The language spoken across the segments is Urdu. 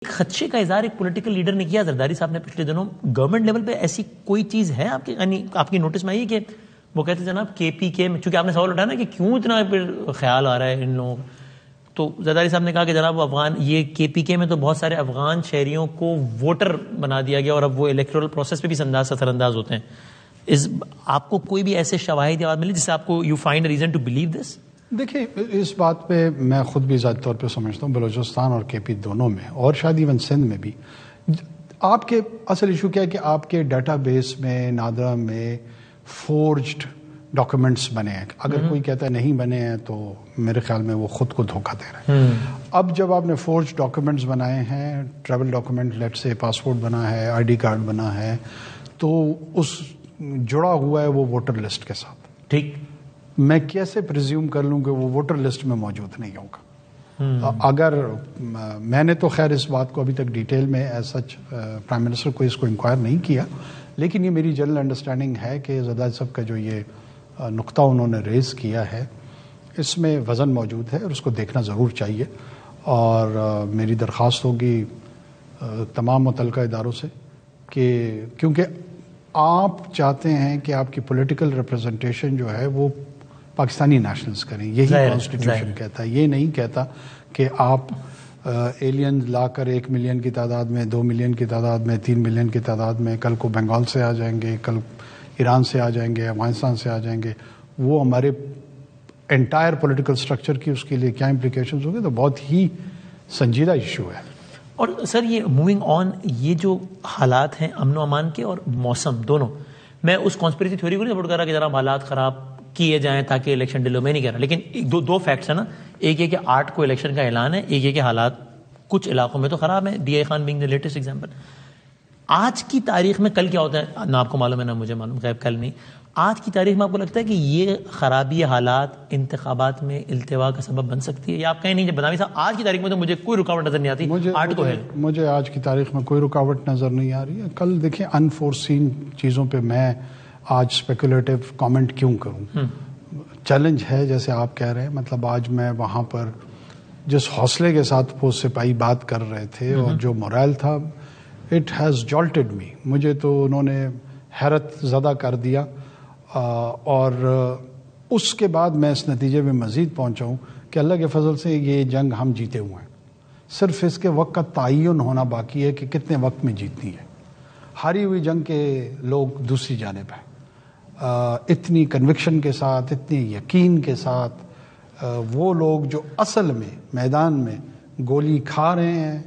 خدشے کا اظہار ایک پولیٹیکل لیڈر نے کیا زرداری صاحب نے پچھلے دنوں. گورنمنٹ لیول پہ ایسی کوئی چیز ہے آپ کے یعنی آپ کی نوٹس میں آئی ہے کہ وہ کہتے ہیں جناب کے پی کے میں, چونکہ آپ نے سوال اٹھایا نا کہ کیوں اتنا پھر خیال آ رہا ہے ان لوگوں, تو زرداری صاحب نے کہا کہ جناب افغان یہ کے پی کے میں تو بہت سارے افغان شہریوں کو ووٹر بنا دیا گیا اور اب وہ الیکٹورل پروسیس پہ بھی اثر انداز ہوتے ہیں. آپ کو کوئی بھی ایسے شواہد یا بات ملی جس سے آپ کو you find a reason to believe this? دیکھیں اس بات پہ میں خود بھی ذاتی طور پہ سمجھتا ہوں بلوچستان اور کے پی دونوں میں اور شاید ایون سندھ میں بھی آپ کے اصل ایشو کیا ہے کہ آپ کے ڈیٹا بیس میں نادرا میں فورجڈ ڈاکومنٹس بنے ہیں. اگر کوئی کہتا ہے نہیں بنے ہیں تو میرے خیال میں وہ خود کو دھوکہ دے رہا ہے. اب جب آپ نے فورجڈ ڈاکومنٹس بنائے ہیں, ٹریول ڈاکومنٹ لیٹ سے پاسپورٹ بنا ہے, آئی ڈی کارڈ بنا ہے, تو اس جڑا ہوا ہے وہ ووٹر لسٹ کے ساتھ. ٹھیک, میں کیسے پریزیوم کر لوں کہ وہ ووٹر لسٹ میں موجود نہیں ہوگا؟ اگر میں نے تو خیر اس بات کو ابھی تک ڈیٹیل میں ایز سچ پرائم منسٹر کو اس کو انکوائر نہیں کیا, لیکن یہ میری جنرل انڈرسٹینڈنگ ہے کہ زرداری صاحب کا جو یہ نقطہ انہوں نے ریز کیا ہے اس میں وزن موجود ہے اور اس کو دیکھنا ضرور چاہیے. اور میری درخواست ہوگی تمام متعلقہ اداروں سے کہ کیونکہ آپ چاہتے ہیں کہ آپ کی پولیٹیکل ریپرزنٹیشن جو ہے وہ پاکستانی نیشنلز کریں, یہی کانسٹیٹیوشن کہتا ہے. یہ نہیں کہتا کہ آپ ایلین لا کر 1 ملین کی تعداد میں, 2 ملین کی تعداد میں, 3 ملین کی تعداد میں کل کو بنگال سے آ جائیں گے, کل ایران سے آ جائیں گے, افغانستان سے آ جائیں گے. وہ ہمارے انٹائر پولیٹیکل سٹرکچر کی اس کے لیے کیا امپلیکیشنز ہوں گے, تو بہت ہی سنجیدہ ایشو ہے. اور سر یہ موونگ آن, یہ جو حالات ہیں امن و امان کے اور موسم دونوں, میں اس کانسپریسی تھیوری کو نہیں سپورٹ کر رہا کہ جناب حالات خراب کیے جائیں تاکہ الیکشن ڈیلے, میں نہیں کہہ رہا, لیکن دو فیکٹس ہیں نا. ایک یہ کہ 8 کو الیکشن کا اعلان ہے, ایک یہ کہ حالات کچھ علاقوں میں تو خراب ہیں, D I Khan being the latest example. آج کی تاریخ میں کل کیا ہوتا ہے نہ آپ کو معلوم ہے نہ مجھے معلوم, غیب کل نہیں, آج کی تاریخ میں آپ کو لگتا ہے کہ یہ خرابی حالات انتخابات میں التوا کا سبب بن سکتی ہے, یا آپ کہیں نہیں جب بدنامی صاحب آج کی تاریخ میں تو مجھے کوئی رکاوٹ نظر نہیں آتی, مجھے آج کی تاریخ میں کوئی رکاوٹ نظر نہیں آ رہی ہے. کل دیکھیں انفورسین چیزوں پہ میں آج اسپیکولیٹو کامنٹ کیوں کروں؟ چیلنج ہے جیسے آپ کہہ رہے ہیں, مطلب آج میں وہاں پر جس حوصلے کے ساتھ وہ سپاہی بات کر رہے تھے اور جو مورائل تھا, اٹ ہیز جالٹڈ می, مجھے تو انہوں نے حیرت زدہ کر دیا. اور اس کے بعد میں اس نتیجے میں مزید پہنچا ہوں کہ اللہ کے فضل سے یہ جنگ ہم جیتے ہوئے ہیں, صرف اس کے وقت کا تعین ہونا باقی ہے کہ کتنے وقت میں جیتنی ہے. ہاری ہوئی جنگ کے لوگ دوسری جانب ہیں, اتنی کنوکشن کے ساتھ, اتنی یقین کے ساتھ وہ لوگ جو اصل میں میدان میں گولی کھا رہے ہیں,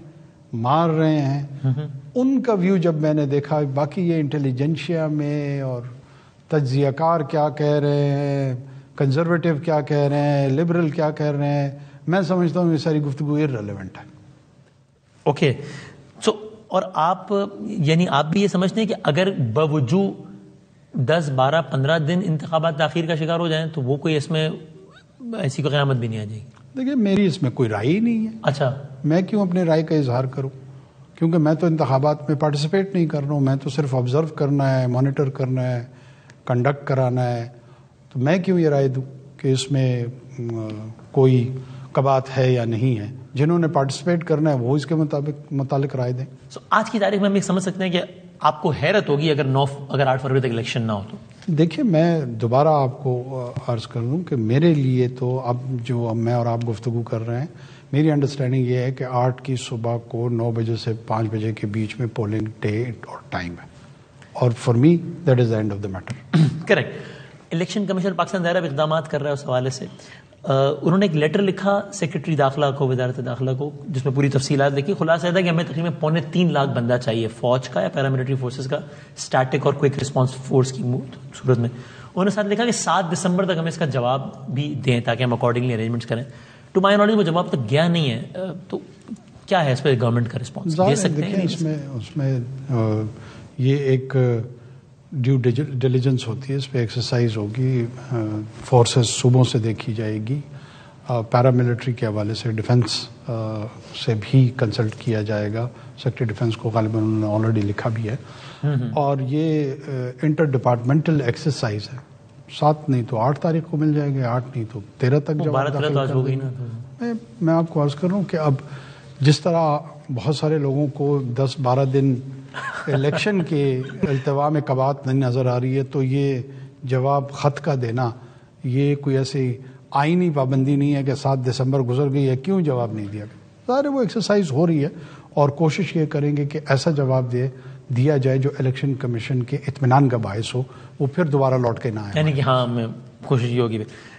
مار رہے ہیں, ان کا ویو جب میں نے دیکھا, باقی یہ انٹیلیجنشیا میں اور تجزیہ کار کیا کہہ رہے ہیں, کنزرویٹو کیا کہہ رہے ہیں, لبرل کیا کہہ رہے ہیں, میں سمجھتا ہوں یہ ساری گفتگو ارریلیونٹ ہے. اوکے سو, اور آپ یعنی آپ بھی یہ سمجھتے ہیں کہ اگر باوجود 10, 12, 15 دن انتخابات تاخیر کا شکار ہو جائیں تو وہ کوئی اس میں ایسی کوئی قیامت بھی نہیں آ جائے گی؟ دیکھیے میری اس میں کوئی رائے ہی نہیں ہے. اچھا, میں کیوں اپنی رائے کا اظہار کروں؟ کیونکہ میں تو انتخابات میں پارٹیسپیٹ نہیں کر رہا ہوں, میں تو صرف آبزرو کرنا ہے, مانیٹر کرنا ہے, کنڈکٹ کرانا ہے. تو میں کیوں یہ رائے دوں کہ اس میں کوئی کبات ہے یا نہیں ہے؟ جنہوں نے پارٹیسپیٹ کرنا ہے وہ اس کے متعلق رائے دیں. آج کی تاریخ میں ہم یہ سمجھ سکتے ہیں کہ آپ کو حیرت ہوگی اگر 8 فروری تک الیکشن نہ ہو تو. دیکھیں میں دوبارہ آپ کو عرض کر دوں کہ میرے لیے تو اب جو میں اور آپ گفتگو کر رہے ہیں, میری انڈرسٹینڈنگ یہ ہے کہ 8 کی صبح کو 9 بجے سے 5 بجے کے بیچ میں پولنگ ڈیٹ اور ٹائم ہے, اور for me that is the and of the matter. Correct. Election commission Pakistan ظاہر اقدامات کر رہا ہے اس حوالے سے. انہوں نے ایک لیٹر لکھا سیکرٹری داخلہ کو, وزارت داخلہ کو, جس میں پوری تفصیلات لکھی. خلاصہ یہ تھا کہ ہمیں تقریباً 3.25 لاکھ بندہ چاہیے فوج کا یا پیراملٹری فورسز کا, اسٹیٹک اور کوئک رسپانس فورس کی صورت میں. انہوں نے ساتھ لکھا کہ 7 دسمبر تک ہمیں اس کا جواب بھی دیں تاکہ ہم اکارڈنگلی ارینجمنٹس کریں. ٹو مائی نالج وہ جواب تک گیا نہیں ہے, تو کیا ہے اس پہ گورنمنٹ کا رسپانس دے سکتے ہیں؟ اس میں یہ ایک ڈیو ڈیلیجنس ہوتی ہے, اس پہ ایکسرسائز ہوگی, فورسز صوبوں سے دیکھی جائے گی, پیراملٹری کے حوالے سے ڈیفنس سے بھی کنسلٹ کیا جائے گا. سیکرٹری ڈیفنس کو غالباً انہوں نے آلریڈی لکھا بھی ہے, اور یہ انٹر ڈپارٹمنٹل ایکسرسائز ہے. 7 نہیں تو 8 تاریخ کو مل جائے گے, 8 نہیں تو 13 تک جواب داخل کر دیں گے. میں آپ کو عرض کر رہا ہوں کہ اب جس طرح بہت سارے لوگوں کو 10-12 دن الیکشن کے التوا میں کبات نہیں نظر آ رہی ہے، تو یہ جواب خط کا دینا یہ کوئی ایسی آئینی پابندی نہیں ہے کہ 7 دسمبر گزر گئی ہے کیوں جواب نہیں دیا گیا. ظاہر ہے وہ ایکسرسائز ہو رہی ہے اور کوشش یہ کریں گے کہ ایسا جواب دیا جائے جو الیکشن کمیشن کے اطمینان کا باعث ہو، وہ پھر دوبارہ لوٹ کے نہ آئے. یعنی کہ ہاں میں کوشش یہ ہوگی.